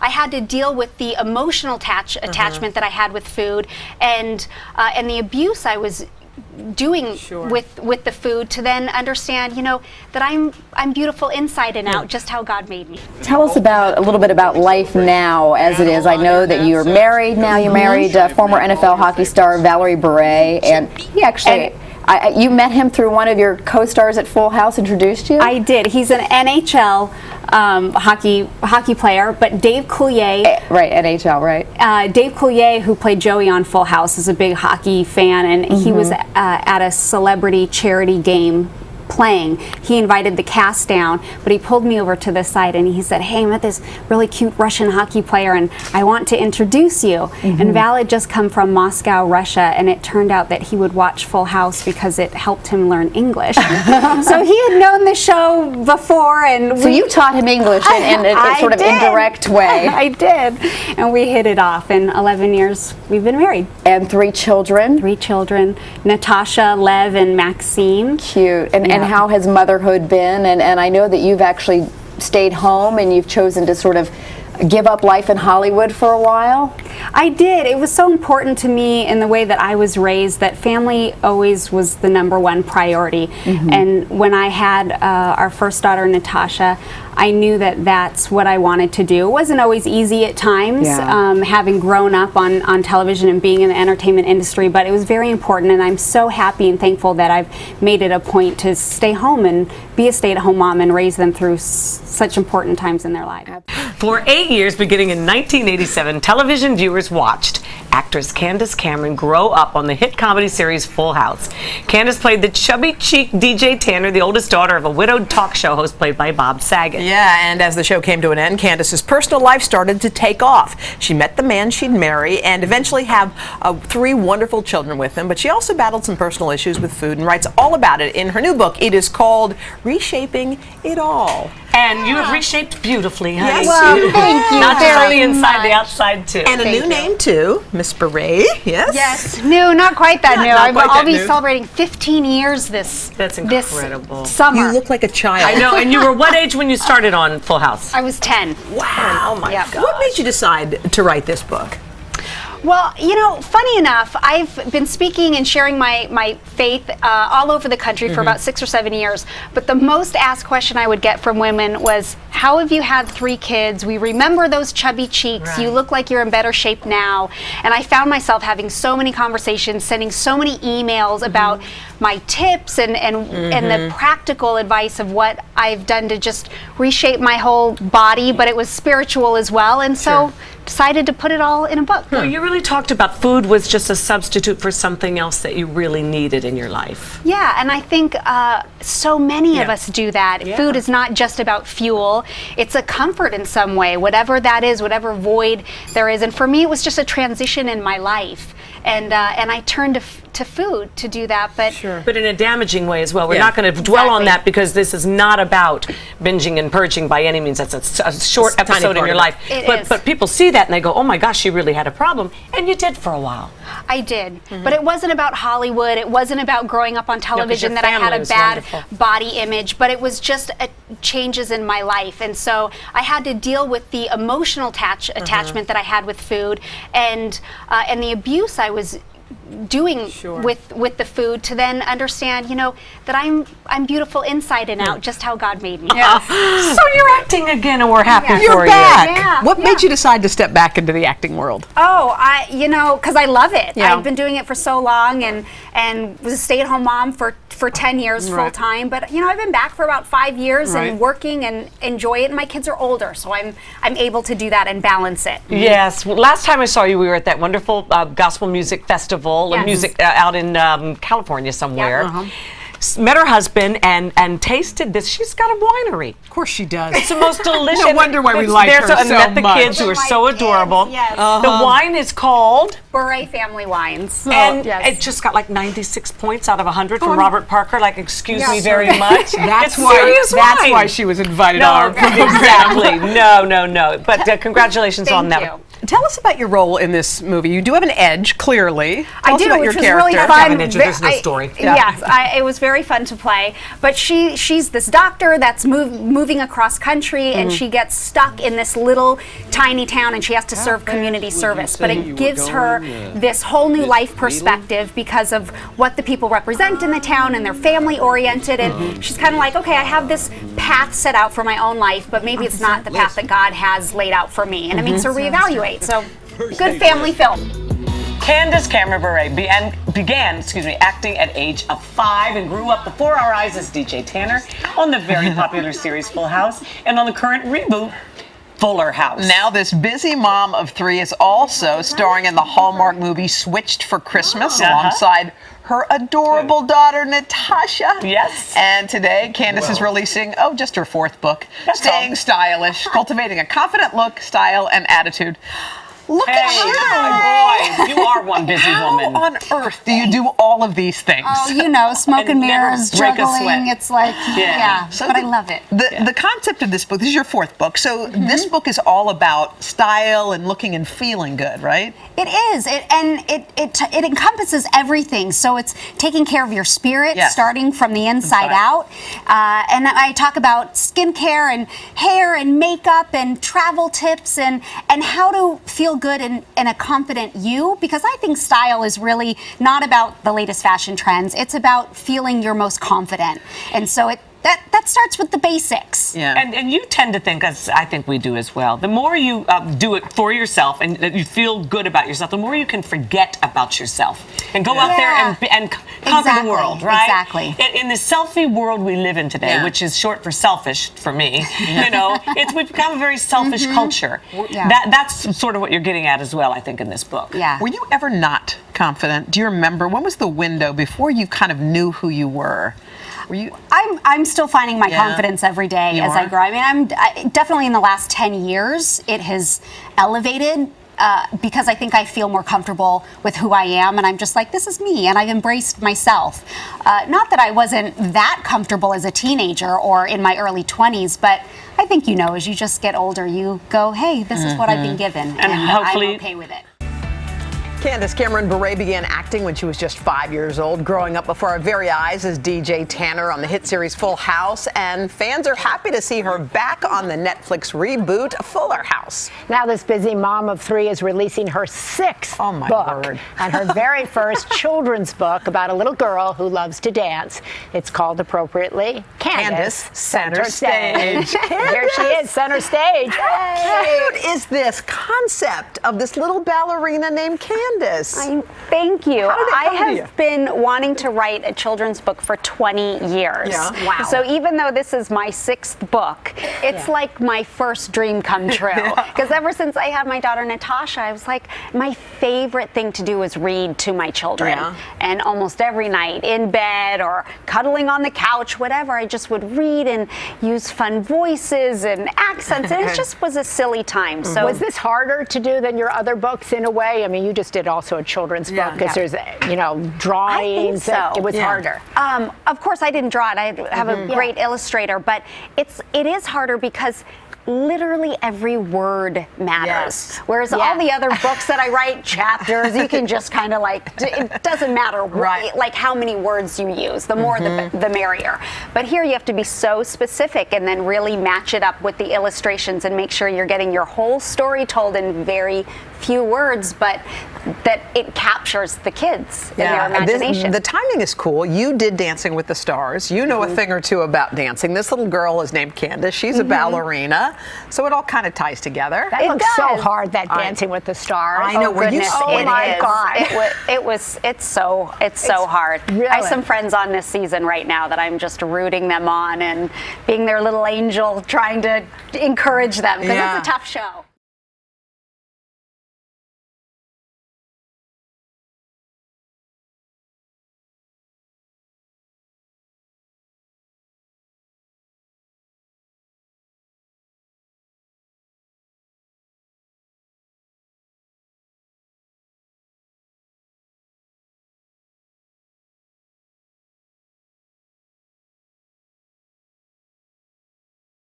I had to deal with the emotional attachment that I had with food, and the abuse I was doing with the food, to then understand, you know, that I'm beautiful inside and out, just how God made me. Tell us a little bit about life now as it is. I know that you're married now. You married former NFL hockey star Valeri Bure, and he actually. You met him through one of your co-stars at Full House, introduced you? I did. He's an NHL hockey player, but Dave Coulier. Right, NHL, right. Dave Coulier, who played Joey on Full House, is a big hockey fan, and he was at a celebrity charity game playing. He invited the cast down, but he pulled me over to the side and he said, "Hey, I met this really cute Russian hockey player and I want to introduce you." And Val had just come from Moscow, Russia, and it turned out that he would watch Full House because it helped him learn English. So he had known the show before, and so you taught him English in a sort of indirect way. I did, and we hit it off. In 11 years, we've been married. And 3 children? 3 children, Natasha, Lev, and Maxine. Cute. And how has motherhood been? And I know that you've actually stayed home and you've chosen to sort of give up life in Hollywood for a while. I did. It was so important to me in the way that I was raised that family always was the #1 priority. And when I had our first daughter, Natasha, I knew that that's what I wanted to do. It wasn't always easy at times, having grown up on television and being in the entertainment industry, but it was very important, and I'm so happy and thankful that I've made it a point to stay home and be a stay-at-home mom and raise them through such important times in their life. For 8 years, beginning in 1987, television viewers watched actress Candace Cameron grow up on the hit comedy series Full House. Candace played the chubby-cheeked DJ Tanner, the oldest daughter of a widowed talk show host played by Bob Saget. Yeah, and as the show came to an end, Candace's personal life started to take off. She met the man she'd marry and eventually have 3 wonderful children with him, but she also battled some personal issues with food and writes all about it in her new book. It is called Reshaping It All. And you have reshaped beautifully, honey. Yes, well, thank you. Not just on the inside, the outside too. And a new name too, Miss Bure. Yes. Yes. No, not quite that new. Not quite I'll that be new. celebrating 15 years this incredible. summer. You look like a child. I know. And you were what age when you started on Full House? I was 10. Wow. Oh my God. What made you decide to write this book? Well, you know, funny enough, I've been speaking and sharing my faith all over the country for about 6 or 7 years. But the most asked question I would get from women was, "How have you had 3 kids? We remember those chubby cheeks. Right. You look like you're in better shape now." And I found myself having so many conversations, sending so many emails about my tips and the practical advice of what I've done to just reshape my whole body, but it was spiritual as well. And so decided to put it all in a book. Well, you really talked about food was just a substitute for something else that you really needed in your life. Yeah, and I think so many of us do that. Food is not just about fuel. It's a comfort in some way, whatever that is, whatever void there is. And for me, it was just a transition in my life. And I turned to food to do that, but in a damaging way as well. We're not going to dwell on that because this is not about binging and purging by any means. That's a short episode in your life. But people see that and they go, "Oh my gosh, she really had a problem," and you did for a while. I did, but it wasn't about Hollywood. It wasn't about growing up on television that I had a bad body image, but it was just changes in my life. And so I had to deal with the emotional attachment that I had with food and the abuse I was doing with the food, to then understand, you know, that I'm beautiful inside and out, just how God made me. So you're acting again, and we're happy for You're you. back. What made you decide to step back into the acting world? Oh, you know, because I love it. I've been doing it for so long, and was a stay-at-home mom for 10 years full time. But you know, I've been back for about 5 years and working and enjoy it. And my kids are older, so I'm able to do that and balance it. Yes. Well, last time I saw you, we were at that wonderful gospel music festival, music out in California somewhere. Met her husband and tasted this. She's got a winery. Of course she does. It's the most delicious. No wonder why we like her so much. Met the kids who are so adorable. The wine is called Bure Family Wines. And it just got like 96 points out of 100 from Robert Parker. Like, excuse me very much. That's why she was invited on our program. Exactly. No. But congratulations on that. Thank you. Tell us about your role in this movie. You do have an edge, clearly. Tell us about which your was character. really Yeah, fun. there's no story. Yes, it was very fun to play. But she's this doctor that's moving across country, and she gets stuck in this little tiny town, and she has to serve community service. But it gives her this whole new life perspective because of what the people represent in the town, and they're family oriented. And she's kind of like, okay, I have this path set out for my own life, but maybe it's not the path that God has laid out for me, and it makes her reevaluate. So, good family film. Candace Cameron-Bure began acting at age of 5 and grew up before our eyes as DJ Tanner on the very popular series Full House and on the current reboot Fuller House. Now this busy mom of 3 is also starring in the Hallmark movie Switched for Christmas alongside her adorable daughter, Natasha. Yes. And today, Candace is releasing, just her 4th book, Staying Stylish, Cultivating a Confident Look, Style, and Attitude. Look at you! My boy, you are one busy woman. How on earth do you do all of these things? Oh, smoke and mirrors, break a sweat. juggling. It's like, So but I love it. The concept of this book, this is your 4th book, so this book is all about style and looking and feeling good, right? It is, it encompasses everything. So it's taking care of your spirit, starting from the inside out. And I talk about skincare and hair and makeup and travel tips and how to feel good in a confident you, because I think style is really not about the latest fashion trends. It's about feeling your most confident. And so that starts with the basics. Yeah. And you tend to think, as I think we do as well, the more you do it for yourself and you feel good about yourself, the more you can forget about yourself and go out there and conquer the world, right? Exactly. In the selfie world we live in today, which is short for selfish for me, we've become a very selfish culture. That's sort of what you're getting at as well, I think, in this book. Yeah. Were you ever not confident? Do you remember, when was the window before you kind of knew who you were? I'm still finding my confidence every day as I grow. I mean, I'm definitely in the last 10 years, it has elevated because I think I feel more comfortable with who I am, and I'm just like, this is me, and I've embraced myself. Not that I wasn't that comfortable as a teenager or in my early 20s, but I think as you just get older, you go, hey, this is what I've been given, and hopefully I'm okay with it. Candace Cameron-Bure began acting when she was just 5 years old, growing up before our very eyes as DJ Tanner on the hit series Full House, and fans are happy to see her back on the Netflix reboot Fuller House. Now this busy mom of 3 is releasing her 6th book and her very first children's book about a little girl who loves to dance. It's called appropriately Candace Center Stage. Here she is, center stage. How cute is this concept of this little ballerina named Candace? Thank you. I have been wanting to write a children's book for 20 years. Yeah. Wow. So even though this is my 6th book, it's like my first dream come true. Because ever since I had my daughter Natasha, I was like, my favorite thing to do is read to my children. And almost every night in bed or cuddling on the couch, whatever, I just would read and use fun voices and accents. And it just was a silly time. So was this harder to do than your other books in a way? I mean, you just did also a children's book because there's, drawings. I think so. It was harder. Of course, I didn't draw it. I have a great illustrator, but it is harder because literally every word matters. Whereas all the other books that I write, chapters, you can just kind of it doesn't matter like how many words you use. The more the merrier. But here you have to be so specific and then really match it up with the illustrations and make sure you're getting your whole story told in very few words, but that it captures the kids in their imagination. The timing is cool. You did Dancing with the Stars. You know a thing or two about dancing. This little girl is named Candace. She's a ballerina. So it all kind so together. That looks so hard, that Dancing with the Stars. I know. Oh my God. It's so hard. Really? I have some friends on this season right now that I'm just rooting them on and being their little angel, trying to encourage them because it's a tough show.